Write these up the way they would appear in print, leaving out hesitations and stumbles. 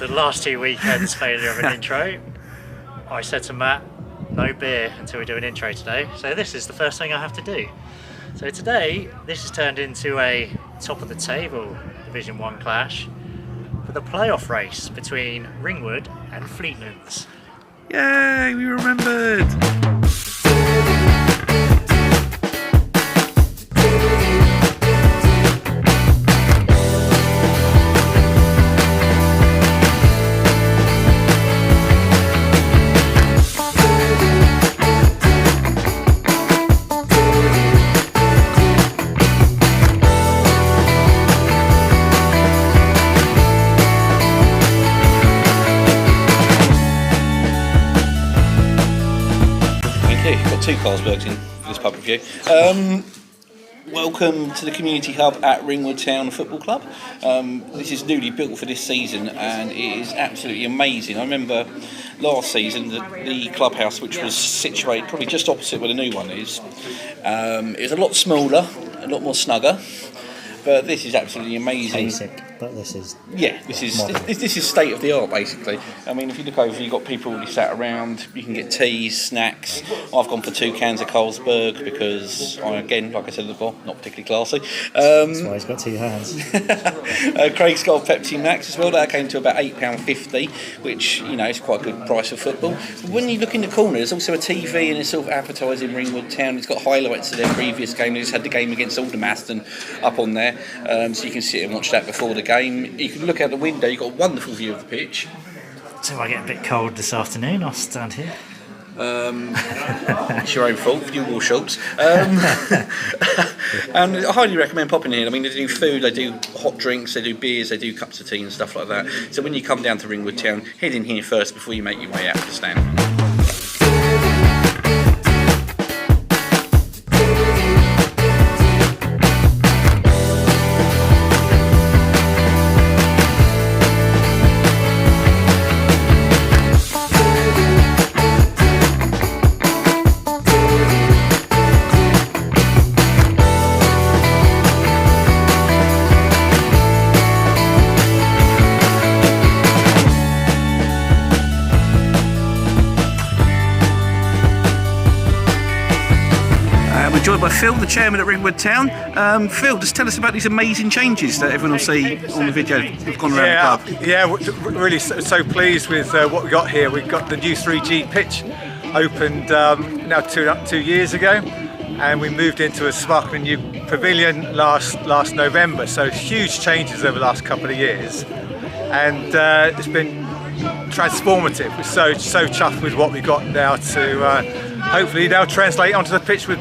after the last 2 weekends failure of an intro, I said to Matt, no beer until we do an intro today. So this is the first thing I have to do. So today, this has turned into a top of the table Division 1 clash for the playoff race between Ringwood and Fleetlands. Yay, we remembered! Got two Carlsbergs in for this pub review. Welcome to the community hub at Ringwood Town Football Club. This is newly built for this season and it is absolutely amazing. I remember last season the clubhouse, which was situated probably just opposite where the new one is, it was a lot smaller, a lot more snugger. But this is absolutely amazing. Basic, but this is this is state of the art basically. I mean, if you look over, you've got people already sat around. You can get teas, snacks. I've gone for 2 cans of Carlsberg because again, like I said before, not particularly classy. That's why he's got 2 hands. Craig's got a Pepsi Max as well. That came to about £8.50, which is quite a good price for football. But when you look in the corner, there's also a TV and it's sort of advertising Ringwood Town. It's got highlights of their previous game. They just had the game against Aldermaston up on there. So you can sit and watch that before the game. You can look out the window, you've got a wonderful view of the pitch. So I get a bit cold this afternoon, I'll stand here. It's your own fault, you wore shorts. And I highly recommend popping in. I mean, they do food, they do hot drinks, they do beers, they do cups of tea and stuff like that. So when you come down to Ringwood Town, head in here first before you make your way out to the stand. Joined by Phil, the chairman at Ringwood Town. Phil, just tell us about these amazing changes that everyone will see on the video we've gone around the club. Yeah, we're really so pleased with what we got here. We've got the new 3G pitch opened now 2 years ago, and we moved into a sparkling new pavilion last November. So huge changes over the last couple of years, and it's been transformative. We're so chuffed with what we got now to hopefully now translate onto the pitch with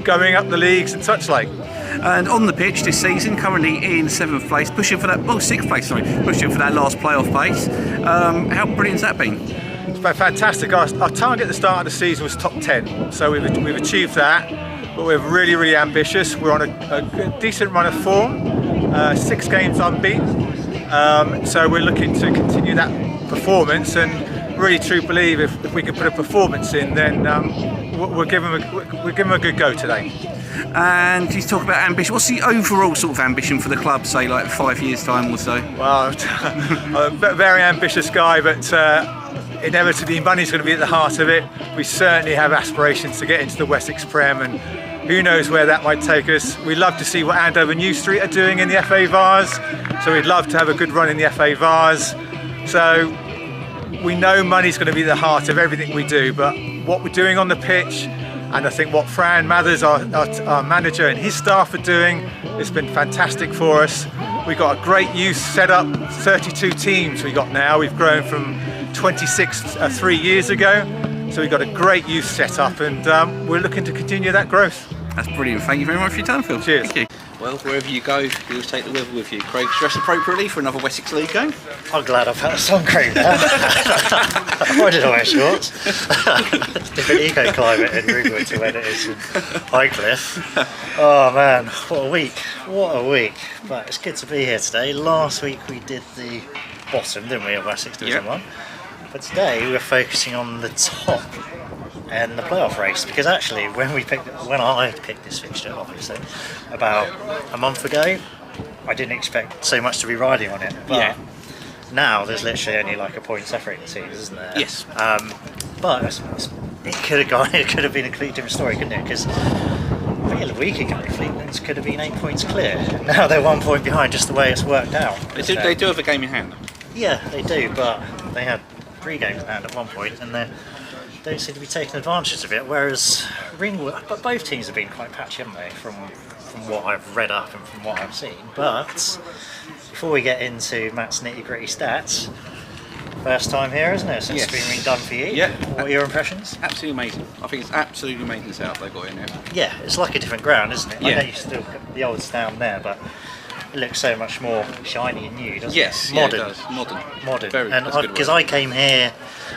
going up the leagues and such like. And on the pitch this season, currently in 7th place, pushing for that, pushing for that last playoff place. How brilliant's that been? It's been fantastic. Our target at the start of the season was top 10, so we've achieved that, but we're really, really ambitious. We're on a decent run of form, 6 games unbeaten, so we're looking to continue that performance, and really truly believe if we can put a performance in, then we'll give them a good go today. And you talk about ambition. What's the overall sort of ambition for the club, say like 5 years time or so? Well, I'm a very ambitious guy, but inevitably money's going to be at the heart of it. We certainly have aspirations to get into the Wessex Prem, and who knows where that might take us. We'd love to see what Andover New Street are doing in the FA Vars, so we'd love to have a good run in the FA Vars. So we know money's going to be the heart of everything we do, but what we're doing on the pitch, and I think what Fran Mathers, our manager, and his staff are doing, has been fantastic for us. We've got a great youth set up, 32 teams we got now. We've grown from 26 3 years ago, so we've got a great youth set up, and we're looking to continue that growth. That's brilliant. Thank you very much for your time, Phil. Cheers. Thank you. Well, wherever you go, you always take the weather with you. Craig, dress appropriately for another Wessex League game. I'm glad I've had a sun cream now. Why did I wear shorts? Different eco-climate in Ringwood to when it is in Highcliffe. Oh man, what a week. What a week. But it's good to be here today. Last week we did the bottom, didn't we, of Wessex Division 1? But today we're focusing on the top and the playoff race, because actually when I picked this fixture, obviously about a month ago, I didn't expect so much to be riding on it, but Now there's literally only like a point separating the teams, isn't there? Yes. But it could have gone. It could have been a completely different story, couldn't it? Because I think a week ago, Fleetlands could have been 8 points clear. Now they're 1 point behind, just the way it's worked out. They do have a game in hand. Yeah, they do, but they had 3 games in hand at 1 point, and they don't seem to be taking advantage of it. Whereas Ringwood, but both teams have been quite patchy, haven't they? From what I've read up and from what I've seen. But before we get into Matt's nitty-gritty stats, first time here, isn't it? Since it's been done for you. Yeah. What are your impressions? Absolutely amazing. I think it's absolutely amazing setup they've got in there. Yeah, it's like a different ground, isn't it? Yeah. I know you still got the old stand there, but it looks so much more shiny and new, doesn't Yes, it? yeah, Modern. it does. Modern. Very, and that's a good because word. I came here,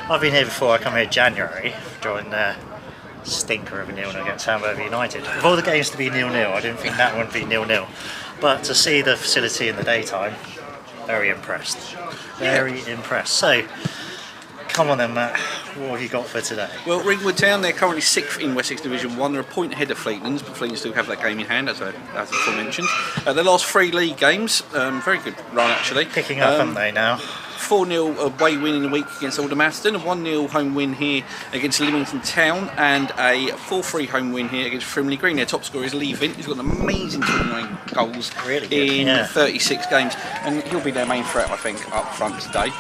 I've been here before. I come here January during the stinker of a 0-0 against Hamburg United. Of all the games to be 0-0, I didn't think that one would be 0-0. But to see the facility in the daytime, very impressed. Very impressed. So, come on then, Matt. What have you got for today? Well, Ringwood Town, they're currently 6th in Wessex Division 1. They're a point ahead of Fleetlands, but Fleetlands do have that game in hand, as I mentioned. Their last 3 league games, very good run actually. Picking up, haven't they now? 4-0 away win in the week against Aldermaston, a 1-0 home win here against Leamington Town, and a 4-3 home win here against Frimley Green. Their top scorer is Lee Vint. He's got an amazing 29 goals in 36 games, and he'll be their main threat, I think, up front today.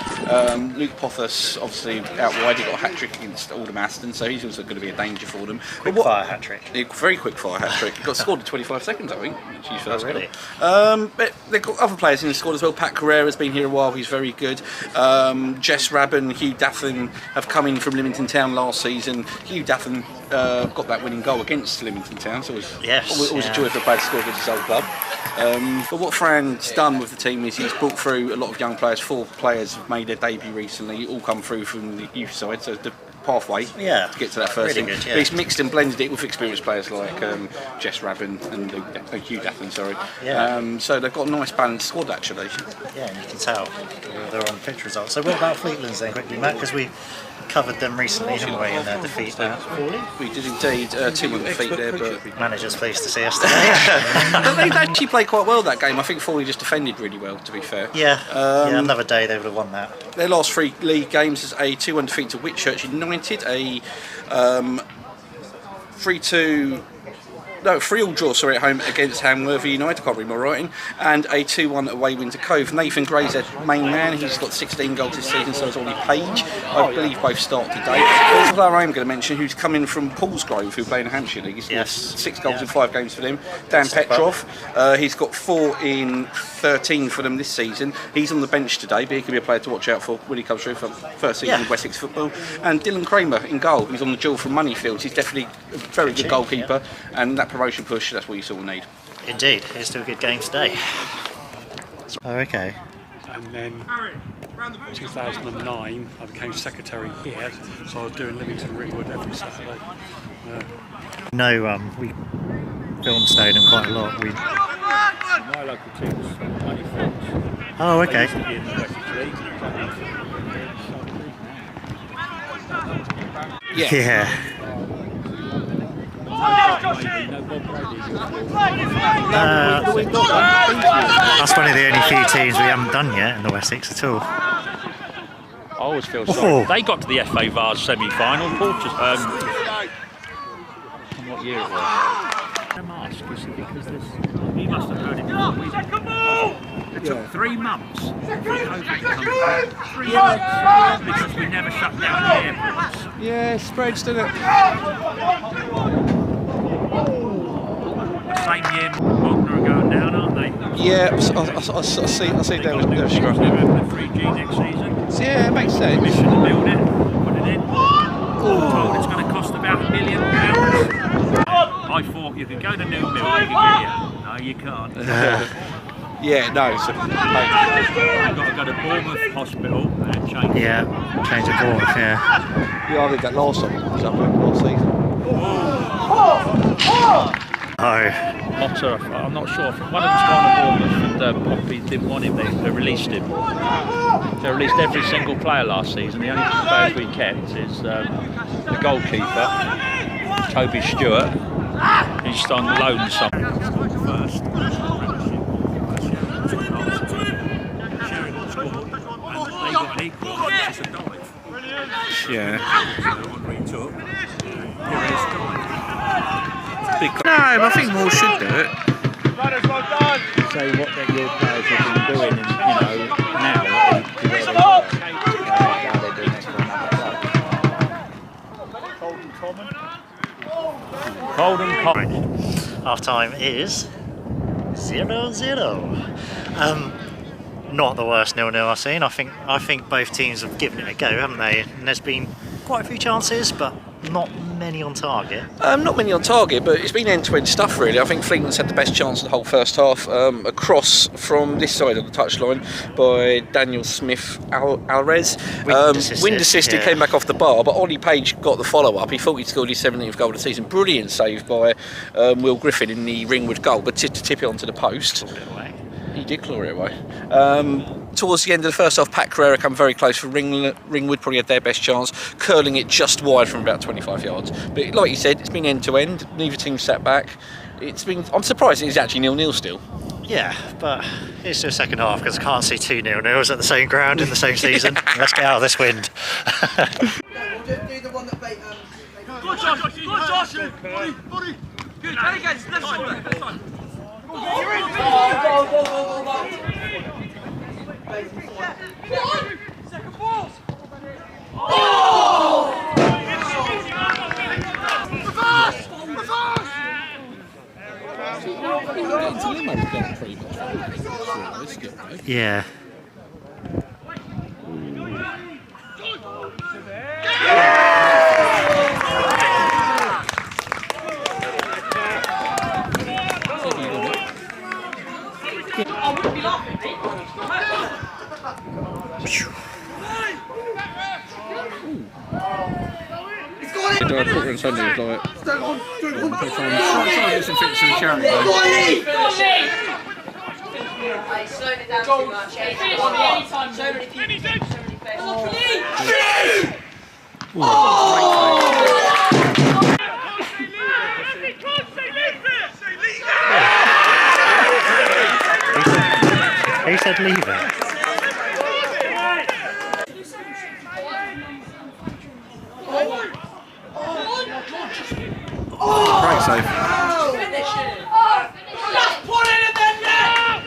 Luke Pothos, obviously out wide, he got a hat-trick against Aldermaston, so he's also going to be a danger for them. Quick-fire hat-trick. Very quick-fire hat-trick. Got scored in 25 seconds, I think. Really? But they've got other players in the squad as well. Pat Carrera's been here a while, he's very good. Jess Rabban, Hugh Daffin have come in from Leamington Town last season. Hugh Daffin got that winning goal against Leamington Town, so it was always a joy for a player to score against his old club. But what Fran's done with the team is he's brought through a lot of young players. 4 players have made their debut recently, all come through from the youth side, so the pathway to get to that first really team. good, yeah. But he's mixed and blended it with experienced players like Jess Rabban and Hugh Daffin, sorry. Yeah. So they've got a nice balanced squad actually. Yeah, and you can tell they're on pitch results. So what about Fleetlands then, quickly, Matt? Because we covered them recently, haven't we, in their defeat at Crawley? We did indeed, 2-1 defeat there, but Manager's pleased to see us today. they actually played quite well that game. I think Foley just defended really well, to be fair. Yeah, another day they would have won that. Their last 3 league games is a 2-1 defeat to Whitchurch United, a 3-all draw at home against Hamworthy United, I can't read my writing, and a 2-1 away win to Cove. Nathan Gray's their main man, he's got 16 goals this season, so is Ollie Page. I believe both start today. There's a player I'm going to mention who's coming from Paulsgrove, who play in the Hampshire League. He's got 6 goals in 5 games for them. Dan Petrov, he's got 4 in 13 for them this season. He's on the bench today, but he could be a player to watch out for when he comes through for first season in Wessex football. And Dylan Kramer in goal, he's on the duel from Moneyfields. He's definitely a very good goalkeeper, and that promotion push, that's what you sort of need. Indeed, here's to a good game today. Oh, okay. And then 2009 I became secretary here, so I was doing Leamington Ringwood every Saturday. No, we filmed Stoneham quite a lot. My local team was Moneyfields. Oh, okay. In the Wessex League. Yeah. That's one of the only few teams we haven't done yet in the Wessex at all. I always feel sorry. They got to the FA Vars semi-final. What year it was? I'm asked because he must have heard it before we did. It took 3 months for COVID to come back. 3 months because we never shut down the airports. Yeah, it spreads, doesn't it? The same year Wagner are going down, aren't they? Yeah, I see they're struggling. They're having the 3G next season. Yeah, it makes sense. Commission to build it, put it in. I'm told it's going to cost about £1 million. I thought you could go to New Mill, you could get it. No, you can't. Yeah, no. So, You've got to go to Bournemouth Hospital and change it. Yeah, change of Bournemouth, yeah. yeah, I did that last time. Was that last season? Oh. Otter, I'm not sure. One of them's gone to Bournemouth and Pompey didn't want him. They released him. They released every single player last season. The only two players we kept is the goalkeeper, Toby Stewart. He's on loan first. Yeah. No, I think more should do it. Say what your players have been doing, and now. Cold and common. Half time is 0-0. Not the worst 0-0 I've seen. I think both teams have given it a go, haven't they? And there's been quite a few chances, but not many on target. Not many on target, but it's been end-to-end stuff really. I think Fleetlands had the best chance of the whole first half. A cross from this side of the touchline by Daniel Smith Alvarez. Wind assisted, yeah. Came back off the bar, but Ollie Page got the follow-up. He thought he'd scored his 17th goal of the season. Brilliant save by Will Griffin in the Ringwood goal, but to tip it onto the post. Clawed it away. He did claw it away. Towards the end of the first half, Pat Carrera come very close for Ringwood, probably had their best chance, curling it just wide from about 25 yards. But like you said, it's been end to end. Neither team sat back. I'm surprised it's actually 0-0 still. Yeah, but it's still second half because I can't see 2 0-0s at the same ground in the same season. Let's get out of this wind. Good, Josh! Buddy! Good, play against, left shoulder. Second ball! Yeah. He said leave it. Great save. Just put it in the net!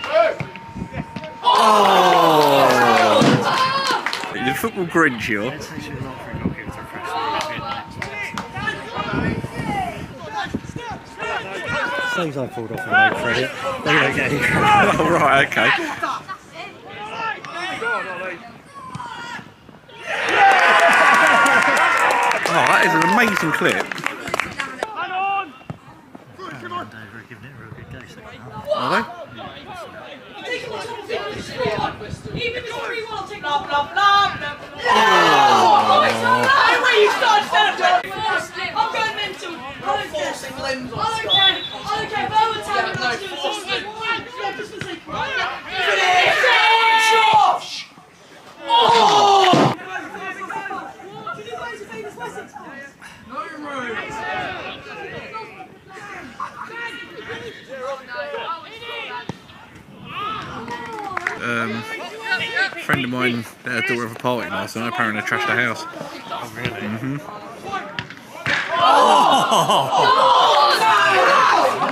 The football Grinch here. Saves I pulled off and no credit. They don't get any credit. Oh, right, okay. Oh, that is an amazing clip. Are they? Even if it's 3-1, I'll take blah, blah, blah, blah. Hey, wait, you started stand up. I'm going mental. I don't care. But I would tell you not to do this. Josh! Oh! Did you guys famous Wessex? No room. A friend of mine had a daughter of a party last night, apparently they trashed the house. Oh, really? Mm-hmm. I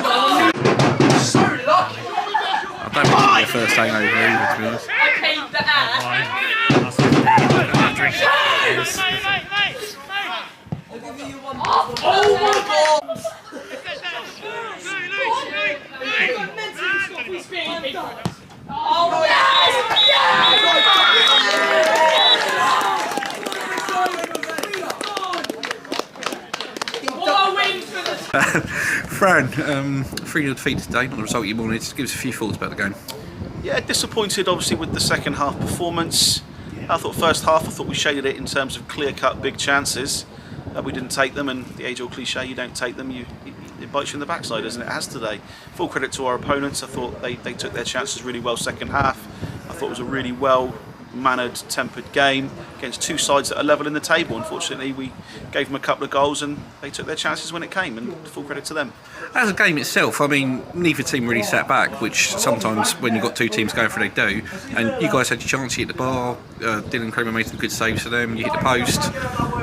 don't think it's their first hangover either, to be honest. I paid the ass. I'll give you one. Oh my god! Oh yes! Fran, 3-0 defeat today, not the result you wanted. Just give us a few thoughts about the game. Yeah, disappointed obviously with the second half performance. I thought first half, I thought we shaded it in terms of clear-cut big chances. We didn't take them, and the age-old cliche, you don't take them, it bites you in the backside, as it has today. Full credit to our opponents. I thought they took their chances really well second half. I thought it was a really well-mannered, tempered game against two sides that are level in the table. Unfortunately, we gave them a couple of goals and they took their chances when it came, and full credit to them. As a game itself, I mean, neither team really sat back, which sometimes when you've got two teams going for it, they do. And you guys had your chance, you hit the bar, Dylan Kramer made some good saves for them, you hit the post.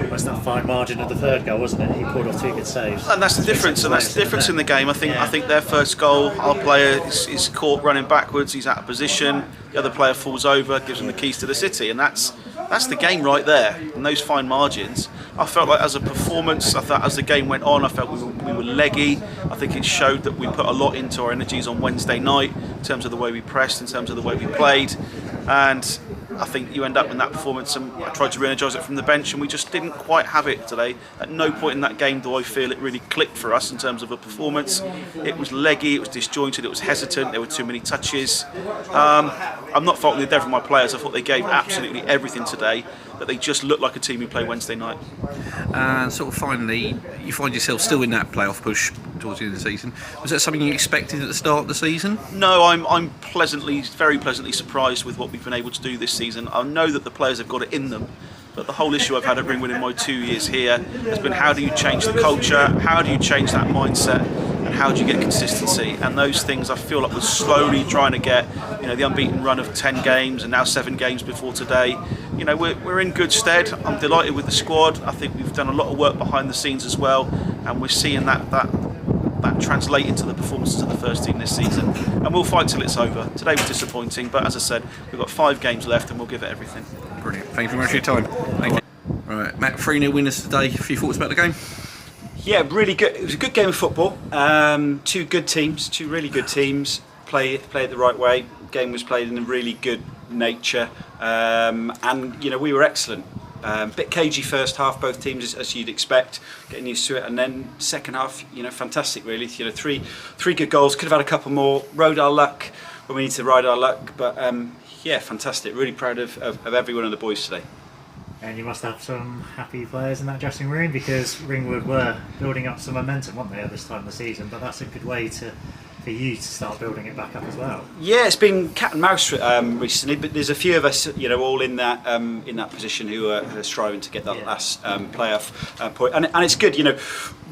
almost that fine margin of the third goal, wasn't it? He pulled off 2 good saves. And that's the difference, in the game. I think their first goal, our player is caught running backwards, he's out of position, the other player falls over, gives him the keys to the city, and that's the game right there. And those fine margins, I felt like as a performance, I thought as the game went on, I felt we were leggy. I think it showed that we put a lot into our energies on Wednesday night in terms of the way we pressed, in terms of the way we played, and I think you end up in that performance, and I tried to re-energise it from the bench, and we just didn't quite have it today. At no point in that game do I feel it really clicked for us in terms of a performance. It was leggy, it was disjointed, it was hesitant, there were too many touches. I'm not faulting the endeavour of my players. I thought they gave absolutely everything today, but they just looked like a team who played Wednesday night. And sort of finally, you find yourself still in that playoff push towards the end of the season. Was that something you expected at the start of the season? No, I'm very pleasantly surprised with what we've been able to do this season. I know that the players have got it in them, but the whole issue I've had at Ringwood in my 2 years here has been how do you change the culture, how do you change that mindset, and how do you get consistency? And those things I feel like we're slowly trying to get. The unbeaten run of 10 games and now 7 games before today. We're in good stead. I'm delighted with the squad. I think we've done a lot of work behind the scenes as well, and we're seeing that translate into the performances of the first team this season. And we'll fight till it's over. Today was disappointing, but as I said, we've got 5 games left and we'll give it everything. Brilliant. Thank you very much for your time. Thank you. Right, Matt, 3-0 winners today. A few thoughts about the game? Yeah, really good. It was a good game of football. 2 good teams, 2 really good teams. Play it the right way. Game was played in a really good nature, and we were excellent. Bit cagey first half, both teams as you'd expect, getting used to it, and then second half, fantastic really. 3 good goals. Could have had a couple more. Rode our luck when we need to ride our luck, but fantastic. Really proud of every one of the boys today. And you must have some happy players in that dressing room, because Ringwood were building up some momentum, weren't they, at this time of the season? But that's a good way for you to start building it back up as well. Yeah, it's been cat and mouse recently, but there's a few of us, all in that position who are striving to get that last playoff point, and it's good.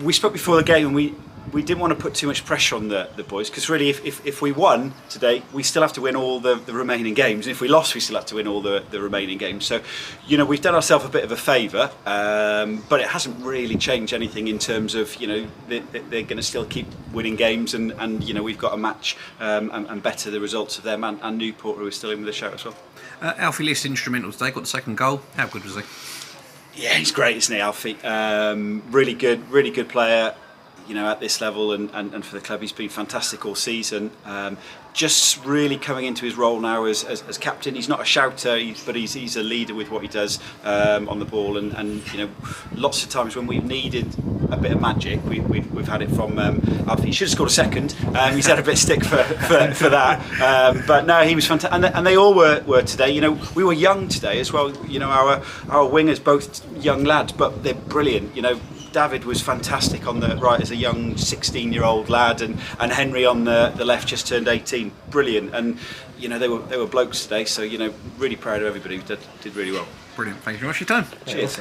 We spoke before the game, and we didn't want to put too much pressure on the boys, because really if we won today, we still have to win all the remaining games, and if we lost, we still have to win all the remaining games. So we've done ourselves a bit of a favour, but it hasn't really changed anything in terms of they're going to still keep winning games, and we've got a match and better the results of them and Newport, who are still in with the shout as well. Alfie List instrumental today, got the second goal. How good was he? Yeah, he's great, isn't he, Alfie? Really good player. At this level and for the club, he's been fantastic all season. Just really coming into his role now as captain. He's not a shouter, but he's a leader with what he does on the ball. And lots of times when we've needed a bit of magic, we've had it from Alfie. He should have scored a second. He's had a bit of stick for that. But no, he was fantastic. And they all were today. We were young today as well. Our wingers, both young lads, but they're brilliant. David was fantastic on the right as a young 16-year-old lad, and Henry on the left just turned 18. Brilliant, and they were blokes today. So really proud of everybody who did really well. Brilliant. Thank you very much for your time. Cheers.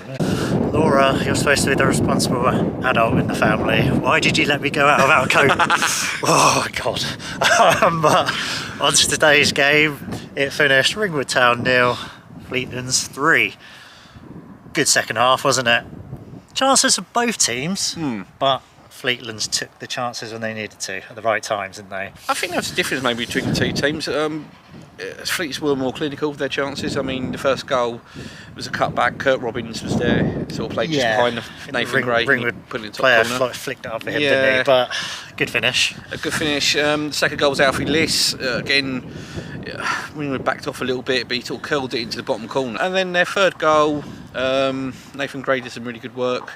Laura, you're supposed to be the responsible adult in the family. Why did you let me go out without a coat? Oh God. But on to today's game, it finished Ringwood Town 0, Fleetlands 3. Good second half, wasn't it? Chances of both teams, but Fleetlands took the chances when they needed to at the right times, didn't they? I think that's the difference maybe between the 2 teams. Fleets were more clinical with their chances. I mean, the first goal was a cutback. Kurt Robbins was there, sort of played just behind Nathan Gray. Ringwood put it in the top player corner. flicked it up for him, didn't he? But good finish. A good finish. The second goal was Alfie Liss. Again, Ringwood backed off a little bit, but he sort of curled it into the bottom corner. And then their third goal, Nathan Gray did some really good work.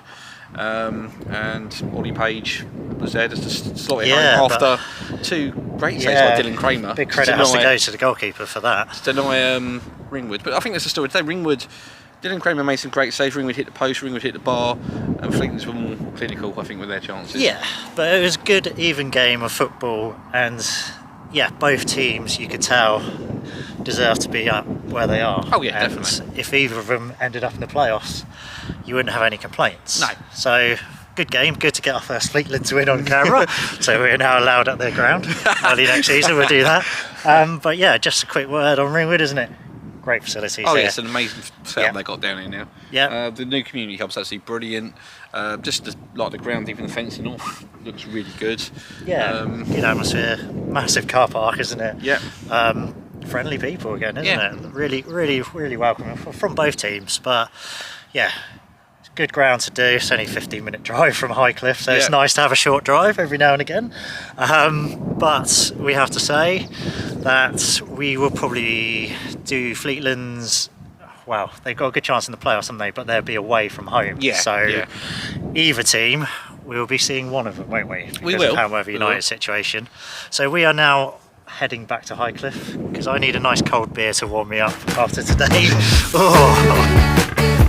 And Ollie Page was there just to slot it home after 2 great saves by Dylan Kramer. Big credit has to go to the goalkeeper for that. To deny Ringwood. But I think that's the story today. Dylan Kramer made some great saves. Ringwood hit the post, Ringwood hit the bar, and Fleetlands were more clinical, I think, with their chances. Yeah, but it was a good, even game of football, and both teams, you could tell, deserve to be up where they are. Oh yeah, and definitely. If either of them ended up in the playoffs, you wouldn't have any complaints. No. So, good game, good to get our first Fleetlands win on camera. So we're now allowed at their ground. Early next season we'll do that. But just a quick word on Ringwood, isn't it? great facilities. Oh here. yeah, it's an amazing setup Yeah. they got down here now. Yeah. The new community hub's actually brilliant. Just like the ground, even the fencing off, looks really good. Yeah, good atmosphere, massive car park, isn't it? Yeah. Friendly people again, isn't Yeah. it? Really, really, really welcoming from both teams. But yeah, it's good ground to do. It's only a 15-minute drive from Highcliffe, so it's Yeah. nice to have a short drive every now and again. But we have to say that we will probably do Fleetlands. Well, they've got a good chance in the playoffs, haven't they? But they'll be away from home. Yeah, So yeah. either team, we will be seeing one of them, won't we? We Because of will. Hamworth We United will. situation. So we are now heading back to Highcliffe because I need a nice cold beer to warm me up after today. Oh.